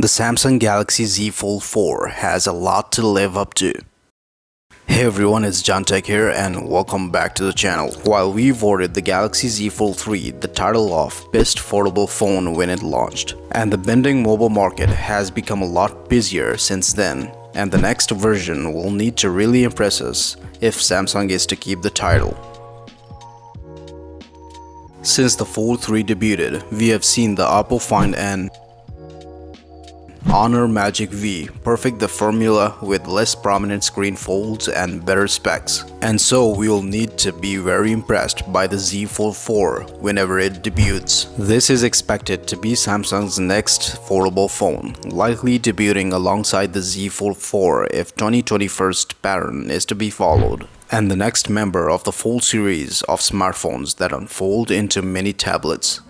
The Samsung Galaxy Z Fold 4 has a lot to live up to. Hey everyone, it's John Tech here and welcome back to the channel. While we voted the Galaxy Z Fold 3 the title of Best Foldable Phone when it launched, and the bending mobile market has become a lot busier since then, and the next version will need to really impress us if Samsung is to keep the title. Since the Fold 3 debuted, we have seen the Oppo Find N, Honor Magic V perfect the formula with less prominent screen folds and better specs. And so we'll need to be very impressed by the Z Fold 4 whenever it debuts. This is expected to be Samsung's next foldable phone, likely debuting alongside the Z Fold 4 if 2021 pattern is to be followed, and the next member of the Fold series of smartphones that unfold into mini tablets.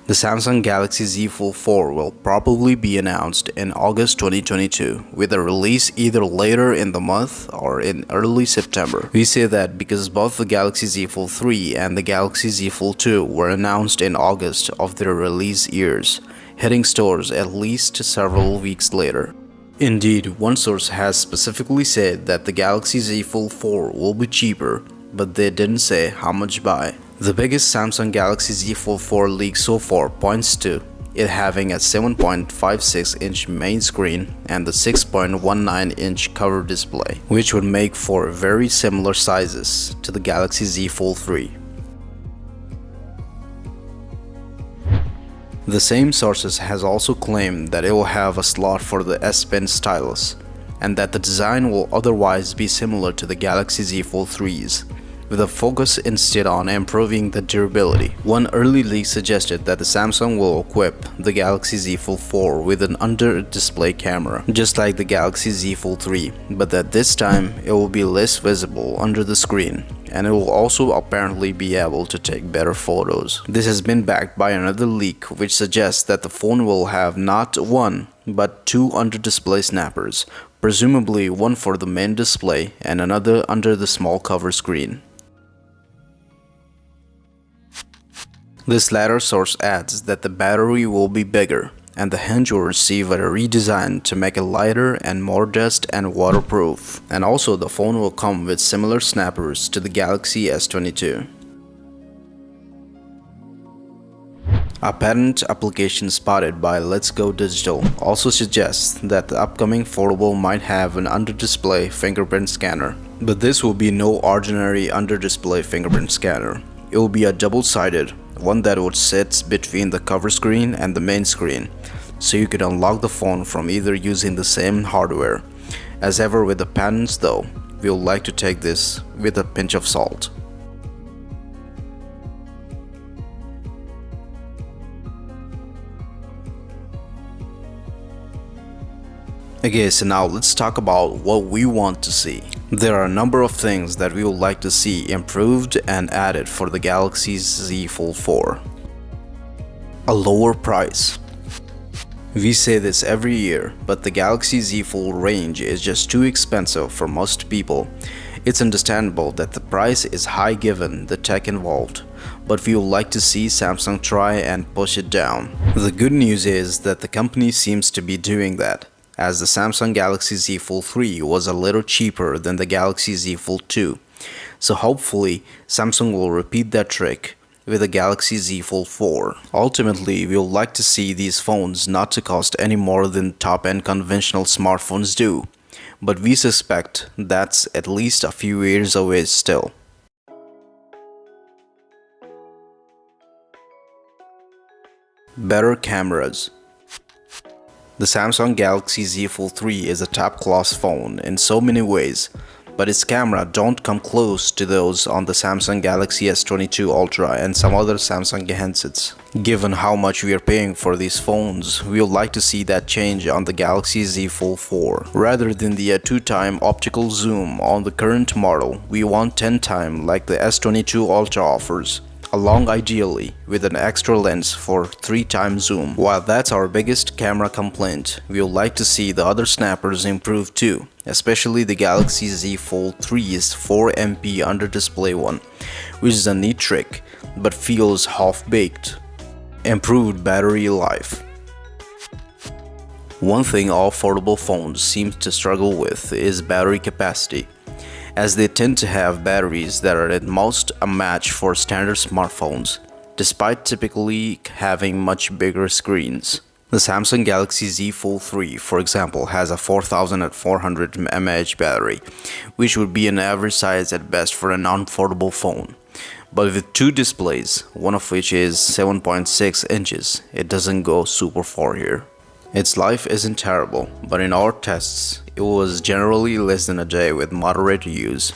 The Samsung Galaxy Z Fold 4 will probably be announced in August 2022, with a release either later in the month or in early September. We say that because both the Galaxy Z Fold 3 and the Galaxy Z Fold 2 were announced in August of their release years, hitting stores at least several weeks later. Indeed, one source has specifically said that the Galaxy Z Fold 4 will be cheaper, but they didn't say how much by. The biggest Samsung Galaxy Z Fold 4 leak so far points to it having a 7.56-inch main screen and the 6.19-inch cover display, which would make for very similar sizes to the Galaxy Z Fold 3. The same sources has also claimed that it will have a slot for the S Pen stylus, and that the design will otherwise be similar to the Galaxy Z Fold 3's, with a focus instead on improving the durability. One early leak suggested that the Samsung will equip the Galaxy Z Fold 4 with an under-display camera, just like the Galaxy Z Fold 3, but that this time it will be less visible under the screen, and it will also apparently be able to take better photos. This has been backed by another leak which suggests that the phone will have not one, but two under-display snappers, presumably one for the main display and another under the small cover screen. This latter source adds that the battery will be bigger, and the hinge will receive a redesign to make it lighter and more dust and waterproof. And also the phone will come with similar snappers to the Galaxy S22. A patent application spotted by Let's Go Digital also suggests that the upcoming foldable might have an under-display fingerprint scanner. But this will be no ordinary under-display fingerprint scanner. It will be a double-sided one that would sit between the cover screen and the main screen, so you could unlock the phone from either using the same hardware. As ever with the patents though, we would like to take this with a pinch of salt. Okay, so now let's talk about what we want to see. There are a number of things that we would like to see improved and added for the Galaxy Z Fold 4. A lower price. We say this every year, but the Galaxy Z Fold range is just too expensive for most people. It's understandable that the price is high given the tech involved, but we would like to see Samsung try and push it down. The good news is that the company seems to be doing that, as the Samsung Galaxy Z Fold 3 was a little cheaper than the Galaxy Z Fold 2. So hopefully Samsung will repeat that trick with the Galaxy Z Fold 4. Ultimately, we would like to see these phones not to cost any more than top-end conventional smartphones do, but we suspect that's at least a few years away still. Better cameras. The Samsung Galaxy Z Fold 3 is a top-class phone in so many ways, but its camera don't come close to those on the Samsung Galaxy S22 Ultra and some other Samsung handsets. Given how much we are paying for these phones, we would like to see that change on the Galaxy Z Fold 4. Rather than the 2x optical zoom on the current model, we want 10x like the S22 Ultra offers, along ideally with an extra lens for 3x zoom. While that's our biggest camera complaint, we would like to see the other snappers improve too, especially the Galaxy Z Fold 3's 4MP under-display one, which is a neat trick but feels half-baked. Improved battery life. One thing all foldable phones seem to struggle with is battery capacity, as they tend to have batteries that are at most a match for standard smartphones, despite typically having much bigger screens. The Samsung Galaxy Z Fold 3, for example, has a 4400 mAh battery, which would be an average size at best for a non-foldable phone. But with two displays, one of which is 7.6 inches, it doesn't go super far here. Its life isn't terrible, but in our tests, it was generally less than a day with moderate use,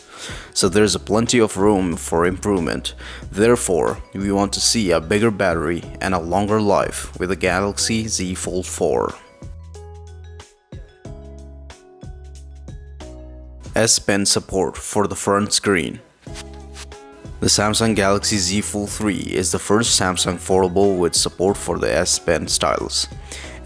so there's plenty of room for improvement. Therefore, we want to see a bigger battery and a longer life with the Galaxy Z Fold 4. S Pen support for the front screen. The Samsung Galaxy Z Fold 3 is the first Samsung Foldable with support for the S Pen stylus.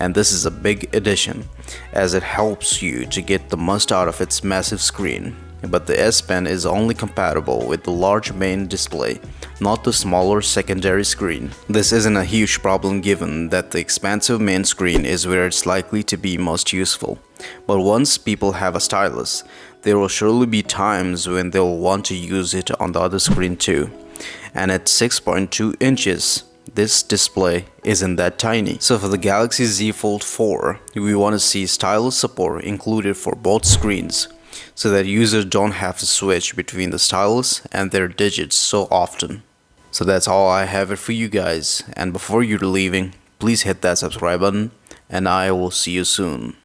And this is a big addition, as it helps you to get the most out of its massive screen. But the S Pen is only compatible with the large main display, not the smaller secondary screen. This isn't a huge problem given that the expansive main screen is where it's likely to be most useful. But once people have a stylus, there will surely be times when they'll want to use it on the other screen too. And at 6.2 inches, this display isn't that tiny. So for the Galaxy Z Fold 4, we want to see stylus support included for both screens, so that users don't have to switch between the stylus and their digits so often. So that's all I have it for you guys, and before you're leaving, please hit that subscribe button, and I will see you soon.